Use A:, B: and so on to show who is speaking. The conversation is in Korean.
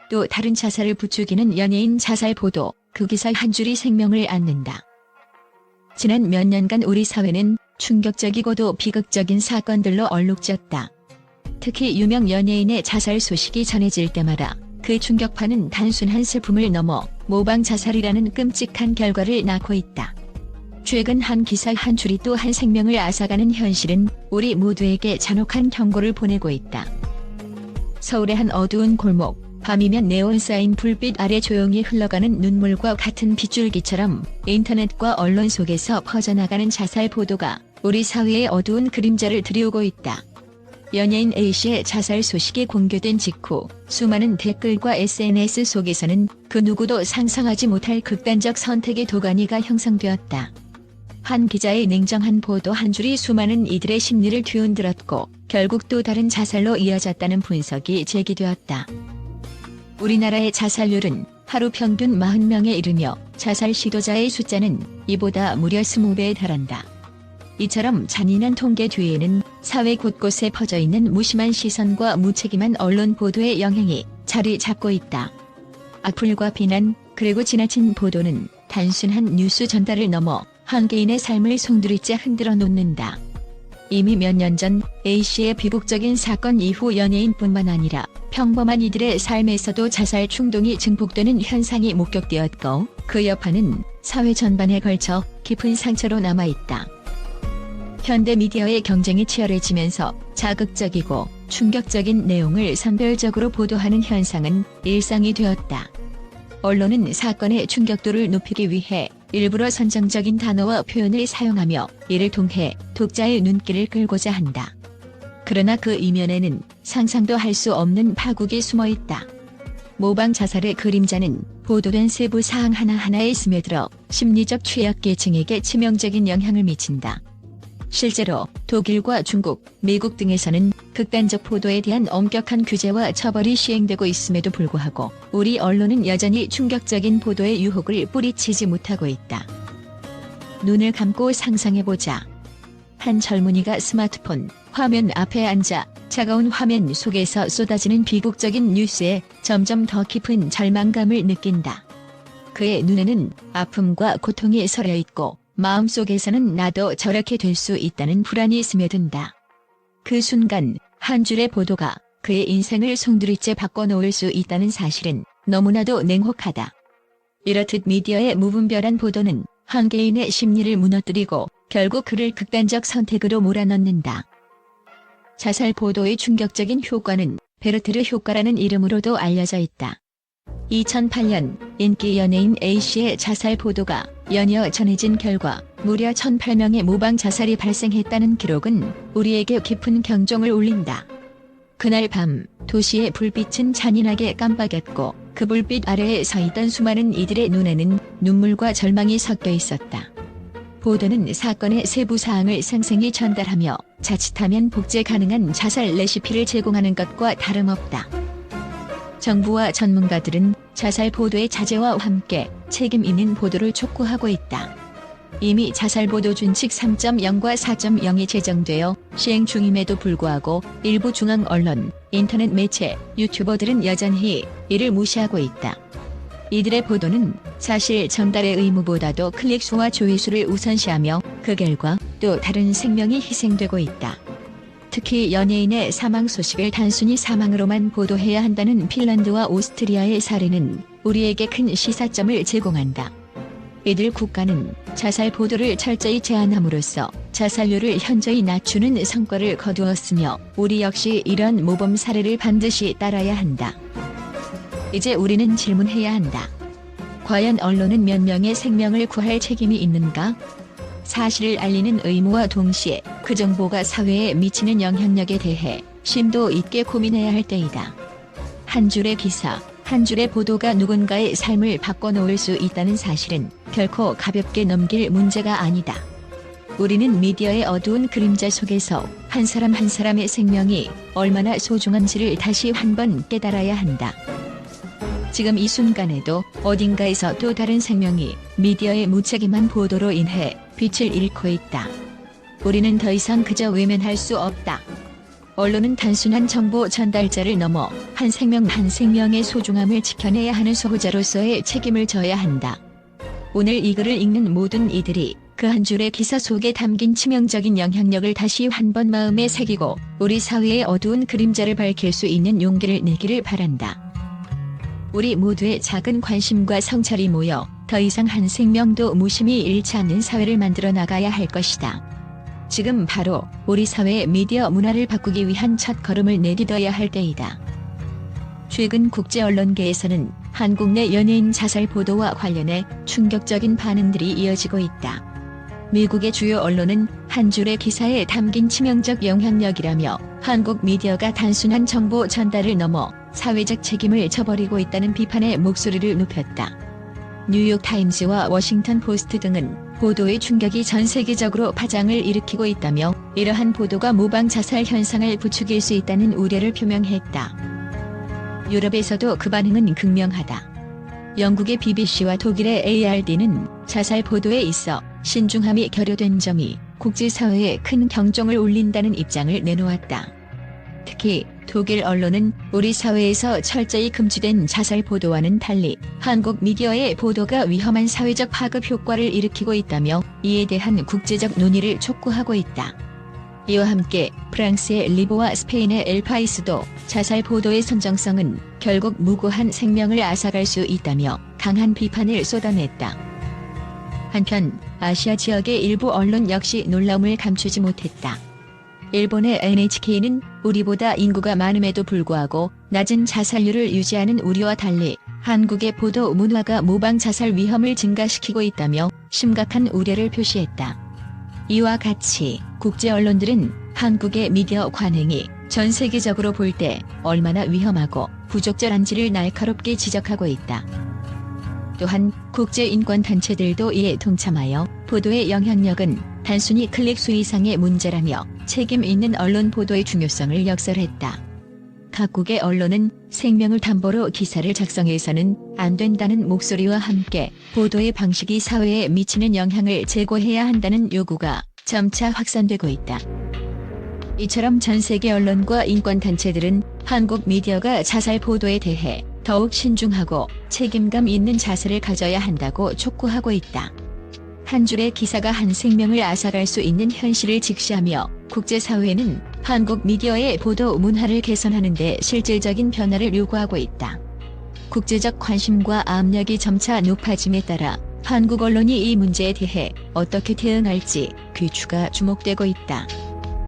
A: 또 다른 자살을 부추기는 연예인 자살 보도, 그 기사 한 줄이 생명을 앗는다. 지난 몇 년간 우리 사회는 충격적이고도 비극적인 사건들로 얼룩졌다. 특히 유명 연예인의 자살 소식이 전해질 때마다 그 충격파는 단순한 슬픔을 넘어 모방 자살이라는 끔찍한 결과를 낳고 있다. 최근 한 기사 한 줄이 또 한 생명을 앗아가는 현실은 우리 모두에게 잔혹한 경고를 보내고 있다. 서울의 한 어두운 골목, 밤이면 네온 사인 불빛 아래 조용히 흘러가는 눈물과 같은 빗줄기처럼 인터넷과 언론 속에서 퍼져나가는 자살 보도가 우리 사회의 어두운 그림자를 드리우고 있다. 연예인 A씨의 자살 소식이 공개된 직후 수많은 댓글과 SNS 속에서는 그 누구도 상상하지 못할 극단적 선택의 도가니가 형성되었다. 한 기자의 냉정한 보도 한 줄이 수많은 이들의 심리를 뒤흔들었고 결국 또 다른 자살로 이어졌다는 분석이 제기되었다. 우리나라의 자살률은 하루 평균 40명에 이르며 자살 시도자의 숫자는 이보다 무려 20배에 달한다. 이처럼 잔인한 통계 뒤에는 사회 곳곳에 퍼져있는 무심한 시선과 무책임한 언론 보도의 영향이 자리 잡고 있다. 악플과 비난, 그리고 지나친 보도는 단순한 뉴스 전달을 넘어 한 개인의 삶을 송두리째 흔들어 놓는다. 이미 몇 년 전 A씨의 비극적인 사건 이후 연예인뿐만 아니라 평범한 이들의 삶에서도 자살 충동이 증폭되는 현상이 목격되었고 그 여파는 사회 전반에 걸쳐 깊은 상처로 남아있다. 현대 미디어의 경쟁이 치열해지면서 자극적이고 충격적인 내용을 선별적으로 보도하는 현상은 일상이 되었다. 언론은 사건의 충격도를 높이기 위해 일부러 선정적인 단어와 표현을 사용하며 이를 통해 독자의 눈길을 끌고자 한다. 그러나 그 이면에는 상상도 할 수 없는 파국이 숨어 있다. 모방 자살의 그림자는 보도된 세부 사항 하나하나에 스며들어 심리적 취약계층에게 치명적인 영향을 미친다. 실제로 독일과 중국, 미국 등에서는 극단적 보도에 대한 엄격한 규제와 처벌이 시행되고 있음에도 불구하고 우리 언론은 여전히 충격적인 보도의 유혹을 뿌리치지 못하고 있다. 눈을 감고 상상해보자. 한 젊은이가 스마트폰 화면 앞에 앉아 차가운 화면 속에서 쏟아지는 비극적인 뉴스에 점점 더 깊은 절망감을 느낀다. 그의 눈에는 아픔과 고통이 서려있고 마음속에서는 나도 저렇게 될 수 있다는 불안이 스며든다. 그 순간 한 줄의 보도가 그의 인생을 송두리째 바꿔놓을 수 있다는 사실은 너무나도 냉혹하다. 이렇듯 미디어의 무분별한 보도는 한 개인의 심리를 무너뜨리고 결국 그를 극단적 선택으로 몰아넣는다. 자살 보도의 충격적인 효과는 베르테르 효과라는 이름으로도 알려져 있다. 2008년 인기 연예인 A씨의 자살 보도가 연이어 전해진 결과 무려 1,008명의 모방 자살이 발생했다는 기록은 우리에게 깊은 경종을 울린다. 그날 밤 도시의 불빛은 잔인하게 깜빡였고 그 불빛 아래에 서 있던 수많은 이들의 눈에는 눈물과 절망이 섞여 있었다. 보도는 사건의 세부 사항을 생생히 전달하며 자칫하면 복제 가능한 자살 레시피를 제공하는 것과 다름없다. 정부와 전문가들은 자살 보도의 자제와 함께 책임 있는 보도를 촉구하고 있다. 이미 자살 보도 준칙 3.0과 4.0이 제정되어 시행 중임에도 불구하고 일부 중앙 언론, 인터넷 매체, 유튜버들은 여전히 이를 무시하고 있다. 이들의 보도는 사실 전달의 의무보다도 클릭수와 조회수를 우선시하며 그 결과 또 다른 생명이 희생되고 있다. 특히 연예인의 사망 소식을 단순히 사망으로만 보도해야 한다는 핀란드와 오스트리아의 사례는 우리에게 큰 시사점을 제공한다. 이들 국가는 자살 보도를 철저히 제한함으로써 자살률을 현저히 낮추는 성과를 거두었으며 우리 역시 이런 모범 사례를 반드시 따라야 한다. 이제 우리는 질문해야 한다. 과연 언론은 몇 명의 생명을 구할 책임이 있는가? 사실을 알리는 의무와 동시에 그 정보가 사회에 미치는 영향력에 대해 심도 있게 고민해야 할 때이다. 한 줄의 기사, 한 줄의 보도가 누군가의 삶을 바꿔놓을 수 있다는 사실은 결코 가볍게 넘길 문제가 아니다. 우리는 미디어의 어두운 그림자 속에서 한 사람 한 사람의 생명이 얼마나 소중한지를 다시 한번 깨달아야 한다. 지금 이 순간에도 어딘가에서 또 다른 생명이 미디어의 무책임한 보도로 인해 빛을 잃고 있다. 우리는 더 이상 그저 외면할 수 없다. 언론은 단순한 정보 전달자를 넘어 한 생명 한 생명의 소중함을 지켜내야 하는 소비자로서의 책임을 져야 한다. 오늘 이 글을 읽는 모든 이들이 그 한 줄의 기사 속에 담긴 치명적인 영향력을 다시 한 번 마음에 새기고 우리 사회의 어두운 그림자를 밝힐 수 있는 용기를 내기를 바란다. 우리 모두의 작은 관심과 성찰이 모여 더 이상 한 생명도 무심히 잃지 않는 사회를 만들어 나가야 할 것이다. 지금 바로 우리 사회의 미디어 문화를 바꾸기 위한 첫걸음을 내딛어야 할 때이다. 최근 국제 언론계에서는 한국 내 연예인 자살 보도와 관련해 충격적인 반응들이 이어지고 있다. 미국의 주요 언론은 한 줄의 기사에 담긴 치명적 영향력이라며 한국 미디어가 단순한 정보 전달을 넘어 사회적 책임을 져버리고 있다는 비판의 목소리를 높였다. 뉴욕타임즈와 워싱턴 포스트 등은 보도의 충격이 전 세계적으로 파장을 일으키고 있다며 이러한 보도가 모방 자살 현상을 부추길 수 있다는 우려를 표명했다. 유럽에서도 그 반응은 극명하다. 영국의 BBC와 독일의 ARD는 자살 보도에 있어 신중함이 결여된 점이 국제사회에 큰 경종을 울린다는 입장을 내놓았다. 특히 독일 언론은 우리 사회에서 철저히 금지된 자살 보도와는 달리 한국 미디어의 보도가 위험한 사회적 파급 효과를 일으키고 있다며 이에 대한 국제적 논의를 촉구하고 있다. 이와 함께 프랑스의 리보와 스페인의 엘파이스도 자살 보도의 선정성은 결국 무고한 생명을 앗아갈 수 있다며 강한 비판을 쏟아냈다. 한편 아시아 지역의 일부 언론 역시 놀라움을 감추지 못했다. 일본의 NHK는 우리보다 인구가 많음에도 불구하고 낮은 자살률을 유지하는 우리와 달리 한국의 보도 문화가 모방 자살 위험을 증가시키고 있다며 심각한 우려를 표시했다. 이와 같이 국제 언론들은 한국의 미디어 관행이 전 세계적으로 볼 때 얼마나 위험하고 부적절한지를 날카롭게 지적하고 있다. 또한 국제인권단체들도 이에 동참하여 보도의 영향력은 단순히 클릭 수 이상의 문제라며 책임 있는 언론 보도의 중요성을 역설했다. 각국의 언론은 생명을 담보로 기사를 작성해서는 안 된다는 목소리와 함께 보도의 방식이 사회에 미치는 영향을 제고해야 한다는 요구가 점차 확산되고 있다. 이처럼 전 세계 언론과 인권단체들은 한국 미디어가 자살 보도에 대해 더욱 신중하고 책임감 있는 자세를 가져야 한다고 촉구하고 있다. 한 줄의 기사가 한 생명을 앗아갈 수 있는 현실을 직시하며 국제사회는 한국 미디어의 보도 문화를 개선하는 데 실질적인 변화를 요구하고 있다. 국제적 관심과 압력이 점차 높아짐에 따라 한국 언론이 이 문제에 대해 어떻게 대응할지 귀추가 주목되고 있다.